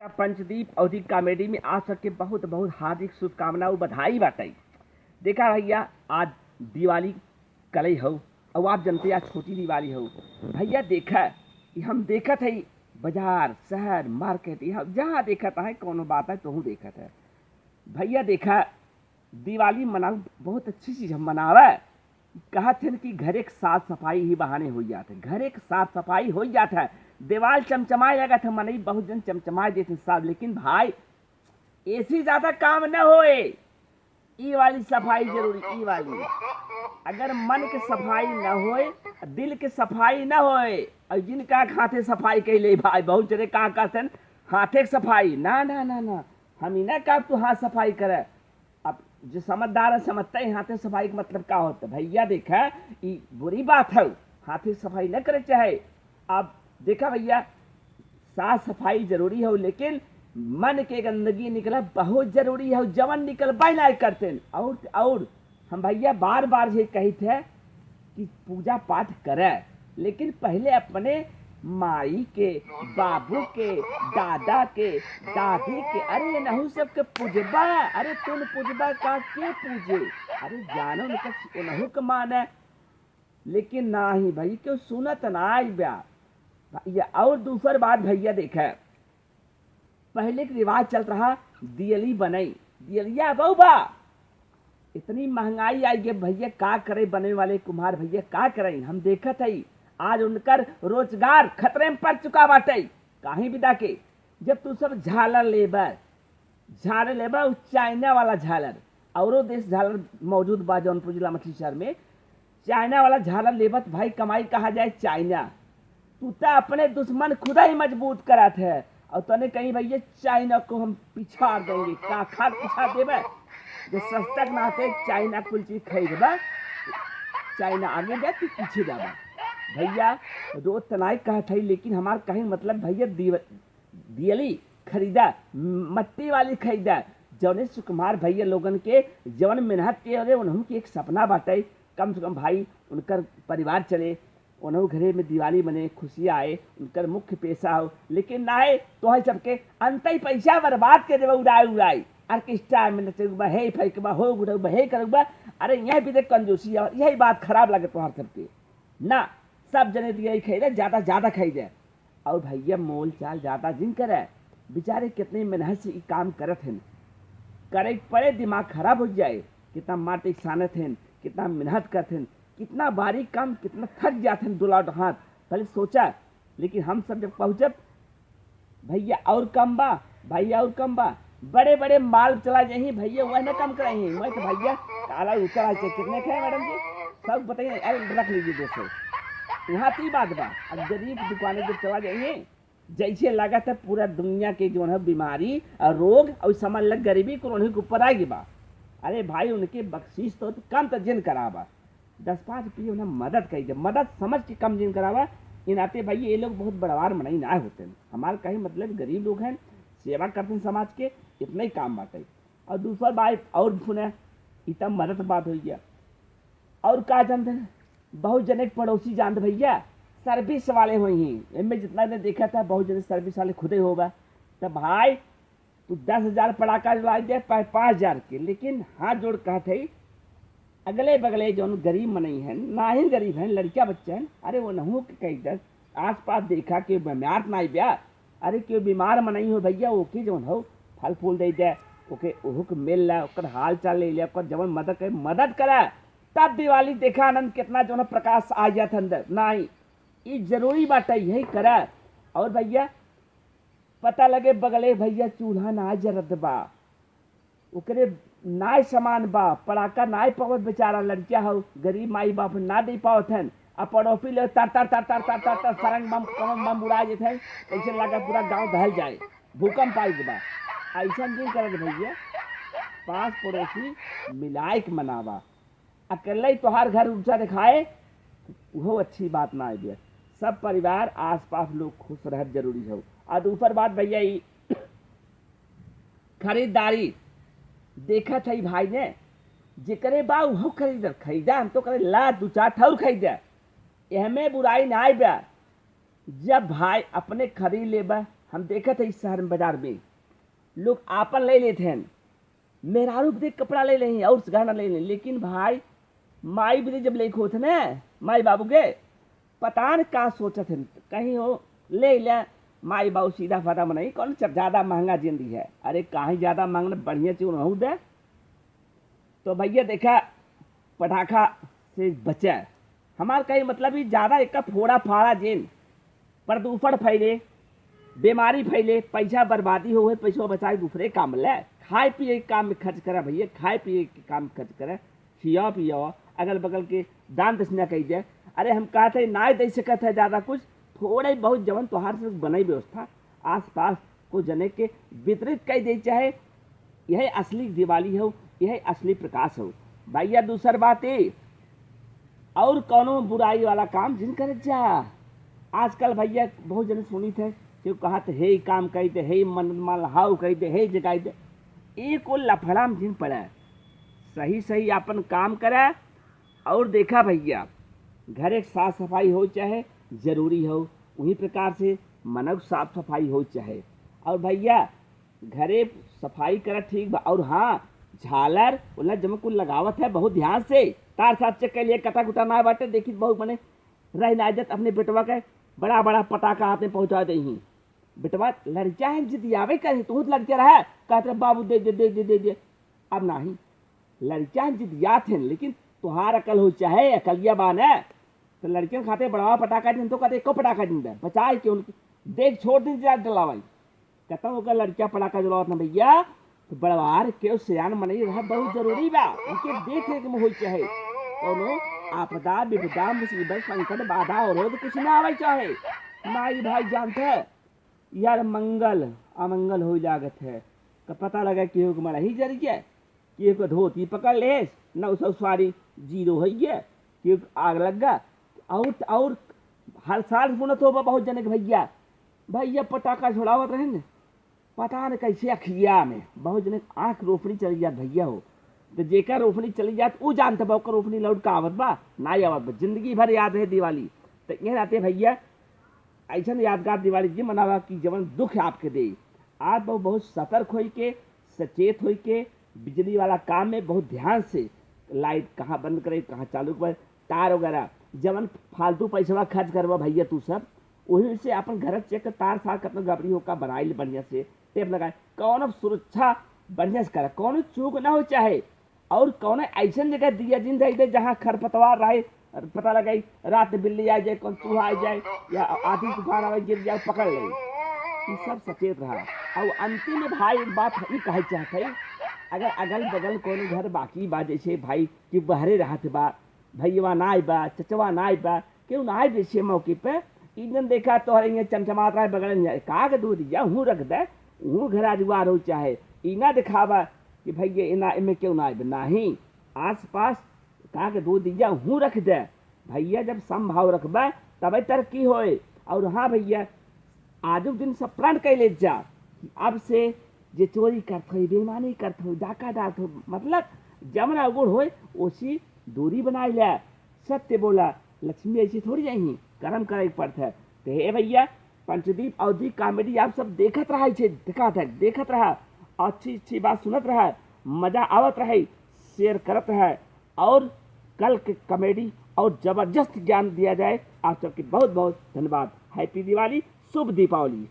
पंचदीप अवधि कॉमेडी में आप सबके बहुत बहुत हार्दिक शुभकामनाओं बधाई बाटाई। देखा भैया आज दिवाली कल ही हो और आप जनते आज छोटी दिवाली हो। भैया देखा कि हम देखा थे बाजार शहर मार्केट यहाँ जहाँ देखा था कोनो बात है तो देखा था। भैया देखा दिवाली मनाऊ बहुत अच्छी चीज़ हम मनावा। कहा थे कि घर एक साफ सफाई ही बहाने हो जाते, घर एक साफ सफाई हो जाता है। दीवाल चमचमाए लगा था मन बहुत जन चमचमाए देते साहब, लेकिन भाई ऐसी ज्यादा काम न होए। ई वाली सफाई जरूरी, ई वाली अगर मन के सफाई न होए, दिल के सफाई न होए और जिनका हाथे सफाई कैले भाई बहुत जने कहा कहते हाथे सफाई ना ना ना ना हम ही ना कहा तू हाथ सफाई करे। अब जो समझदार है समझता है हाथे सफाई का मतलब क्या होता है। भैया देखा ये बुरी बात है, हाथे सफाई न करे चाहे। अब देखा भैया साफ सफाई जरूरी हो, लेकिन मन के गंदगी निकला बहुत जरूरी है। जवन निकल ना करते और हम भैया बार बार ये कही थे कि पूजा पाठ करे, लेकिन पहले अपने माई के बाबू के दादा के दादी के अरे नहू सबके पूजबा। अरे तुम पूजबा का के पूजे, अरे जानो नहू के माने, लेकिन ना ही भाई क्यों सुनत ना आई ब्या भैया। और दूसरी बात भैया देखा पहले के रिवाज चल रहा दियली बनाई दियलिया बहुबा, इतनी महंगाई आई है भैया का करे बने वाले कुम्हार भैया का करें। हम देखा था आज उनकर रोजगार खतरे में पड़ चुका बाटे कहीं विदा के। जब तू सब झालर लेबा चाइना वाला झालर औरो देश झालर मौजूद बा जौनपुर जिला मछली शहर में, चाइना वाला झालर लेबत भाई कमाई कहा जाए चाइना। तू तो अपने दुश्मन खुदा ही मजबूत करात है और तने कहीं भैया चाइना को हम पिछाड़ देंगे का खा पिछाड़ देवे। जो सस्ता नाते चाइना कुल चीज खरीदबा, चाइना आगे जाए तू पीछे जाबा भैया। रोज तनाई कहा था, लेकिन हमार कहीं मतलब भैया दियली खरीदा मट्टी वाली खरीदा जौने सुकुमार भैया लोगन के जवन मेहनत के रहे उन्होंने की एक सपना बाटे कम से कम भाई उनकर परिवार चले, उन्होंने घरे में दिवाली बने खुशियाँ आए, उनकर मुख्य पेशा हो। लेकिन ना है तो है सबके अंत ही पैसा बर्बाद कर देवा उड़ाई ऑर्केस्ट्रा में नचेबा हे फेंकबा हो गुड़बा हे करबा। अरे यह भी देख कंजूसी और यही बात खराब लगे तुम्हार सबके ना। सब जने दिया खरीदे ज्यादा खरीदे और भैया मोल चाल ज्यादा जिन करे बेचारे कितने मेहनत से काम करत हैं, करे पड़े दिमाग खराब हो जाए। कितना माटी सानत हैं, कितना मेहनत करते हैं, कितना बारीक काम, कितना थक जाते हैं दुलाट हाथ पहले सोचा। लेकिन हम सब जब पहुँचब भैया और कम बा भैया और कम बा, बड़े बड़े माल चला जाए भैया वह ना कम कराए वह तो भैया काला उचरा कितने खाए मैडम जी सब बताइए। अरे रख लीजिए दोस्तों वहाँ की बात बा। अब गरीब दुकानें जब चला जाइए जैसे लगा था पूरा दुनिया के जो है बीमारी और रोग और समझ लग गरीबी को उन्हीं के ऊपर आएगी बा। अरे भाई उनके बख्शीश तो कम तो जिन करावा 10-5 रुपये उन्हें मदद करी, मदद समझ के कम जिन करावा। इन आते भाई ये लोग बहुत बड़वार मनाई ना होते हैं, हमारे कहीं मतलब गरीब लोग हैं सेवा करते हैं समाज के, इतना ही काम बात। और दूसरा बात और सुने इतना मदद बात हो गया और का जानते हैं बहुत जने पड़ोसी जानते भैया सर्विस वाले हुई हैं इनमें जितना ने देखा था बहुत जने सर्विस वाले खुदे होगा। तो भाई तू 10,000 पटाखा जला दे 5,000 के, लेकिन हाथ जोड़ कहते अगले बगले जो गरीब मनई हैं ना ही गरीब हैं लड़कियां बच्चे हैं, अरे वो नहू के कई दस आस पास देखा कि बीमार ना ब्या। अरे क्यों बीमार मनई हो भैया ओके जो हो फल फूल दे दे ओके ओहू के मिल ला ओकर हाल चाल ले लिया ओकर जवन मदद करे तब दिवाली देखा आनंद कितना जो है प्रकाश आ जाता अंदर। नहीं ये जरूरी बात है यही करा। और भैया पता लगे बगले भैया चूल्हा ना जरत बा ओकरे नाय समान बा पड़ाका नाय पावत बेचारा लड़किया हो गरीब माई बाप ना दे पावत हैं। अब पड़ोसी ले तर तर तर तर तर तर तर सरंग बम कमम बम उड़ा जेते हैं ऐसे लगा पूरा गांव दहल जाए भूकंप आई बा। ऐसा नहीं करत भैया 5 पड़ोसी मिलाए के मनावा, अकेले ही तोहार घर ऊंचा दिखाए वो अच्छी बात ना है। सब परिवार आसपास लोग खुश रह जरूरी हो। और दूसरी बात भैया खरीदारी देखा था भाई ने जिकरे बा वो खरीदा हम तो करे ला 2-4 ठौर खरीदा, हमें बुराई ना आई बा। जब भाई अपने खरीद लेबा हम देखत है इस शहर में बाजार में लोग आपन ले लेते हैं, मेहरारू भी देख कपड़ा ले लें और गहना ले लें, लेकिन भाई माई भी जब लेके होते न माई बाबू के पता न का सोचत है, कहीं हो ले ले माई बाबू सीधा फादा मनाई कौन ज़्यादा महंगा जिंदी है। अरे कहीं ज़्यादा मांगना बढ़िया चीज रहू दे। तो भैया देखा पटाखा से बचा, हमार कहीं मतलब ही ज़्यादा एक फोड़ा फाड़ा जिन प्रदूषण फैले, बीमारी फैले, पैसा बर्बादी हो, पैसा बचाए दूसरे काम ले, खाए पिए के काम में खर्च करा भैया, खाए पिए के काम में खर्च करा, खिया पिया अगल बगल के दान दक्षिणा कही जाए। अरे हम कहते ना दे सकते है ज़्यादा कुछ, थोड़े बहुत जवन तोहार से बनाई व्यवस्था आस पास को जने के वितरित कर दे, चाहे यही असली दिवाली हो, यही असली प्रकाश हो। भैया दूसर बात है और कौनो बुराई वाला काम जिन कर जा। आजकल भैया बहुत जने सुनी थे क्यों कहा तो हे काम कही दे, हे मन माल हाउ कही दे, हे जगाई दे, एक को लफड़ा में जिन पड़ा। सही सही अपन काम करा और देखा भैया घर एक साफ सफाई हो चाहे जरूरी हो, उसी प्रकार से मनक साफ सफाई हो चाहे। और भैया घरे सफाई करा ठीक बा, और हाँ झालर बोला जब कुल लगावत है बहुत ध्यान से, तार साथ चेक के लिए कटा कुटा ना बाटे, देखी बहुत मने रह नाजत अपने बेटवा के बड़ा बड़ा पटाखा हाथ में पहुंचा दे ही। बेटवा लड़किया है जिद आवे करे तू लड़किया रहा कहते बाबू दे दे दे दे दे दे। अब नहीं लड़किया जिद याद है, लेकिन तुहार अकल हो चाहे अकलिया बान है तो लड़कियों खाते बड़ा पटाखा दिन तो कहते एको पटाखा दिन दे बचाए के उनकी देख छोड़ दिन डलावाई कहता होगा लड़किया पटाखा जलावत ना भैया, तो बड़वार के सियान मनई रहा बहुत जरूरी बा, उनके देख रेख में हो चाहे कोनो आपदा विपदा मुसीबत संकट बाधा और तो कुछ ना आवे चाहे। माई भाई जानते है यार मंगल अमंगल हो जागत है, तो पता लगा कि मरा ही जर गया, कि धोती पकड़ ले न सब सवारी जीरो हो गया, कि आग लग गया। और हर साल सुनत हो बहुत जने भैया भैया पटाखा छोड़ावत रहे न, पता न कैसे अखिया में बहुत जने आँख रोपनी चली जात भैया हो, तो जेकर रोपनी चली जात वो जानते बा ओकर रोपनी लौट का आवत बा ना आवत बा, जिंदगी भर याद है दिवाली। तो ये रहते भैया ऐसा यादगार दिवाली जी मनावा कि जवन दुख आपके दे। आप बहुत सतर्क हो के सचेत हो के बिजली वाला काम में बहुत ध्यान से लाइट कहाँ बंद करे कहाँ चालू करे, तार वगैरह जवन फालतू पैसा खर्च करवा भैया तू सब वही से अपन घर चेक कर तार सार कितना गबरी होकर बनाई ले बढ़िया से टेप लगाए, कौन सुरक्षा बढ़िया से करे, कौन चूक ना हो चाहे, और कौन ऐसा जगह दिया जिन दे जहाँ खरपतवार रहे, पता लगे रात में बिल्ली आ जाए, कौन चूहा आ जाए या आधी तूफान आए गिर जाए पकड़ ले, ये सब सचेत रहा। और अंतिम में भाई एक बात ही कहे चाहते हैं, अगर अगल बगल कोनो घर बाकी बा जैसे भाई कि बहरे रहते बा भैया ना बा चचवा ना बा क्यों ना जैसे मौके पे इधन देखा तोहरे यहाँ चमचमात रहा बगल का के दूध दिया हूँ रख दे हूँ घर आजुआर हो चाहे इना दिखावा कि भैया इना इनमें क्यों ना नहीं आस पास का के दूध दिया हूँ रख दे भैया, जब संभाव रखबा तब तरक्की होए। और हाँ भैया आज दिन सब प्रण कैले जा, अब से जे चोरी करत हो बेईमानी करत हो डाका डालत हो मतलब जमन अगुड़ होए ओसी दूरी बनाए ले, सत्य बोला लक्ष्मी ऐसी थोड़ी जाही कर्म करे पड़ता है। तो हे भैया पंचदीप अवधि कॉमेडी आप सब देखत रहा देखत रहा अच्छी अच्छी बात सुनत रहा, मजा आवत रहे, शेयर करत रहा, और कल के कॉमेडी और जबरदस्त ज्ञान दिया जाए। आप सबके बहुत बहुत धन्यवाद। हैप्पी दिवाली, शुभ दीपावली।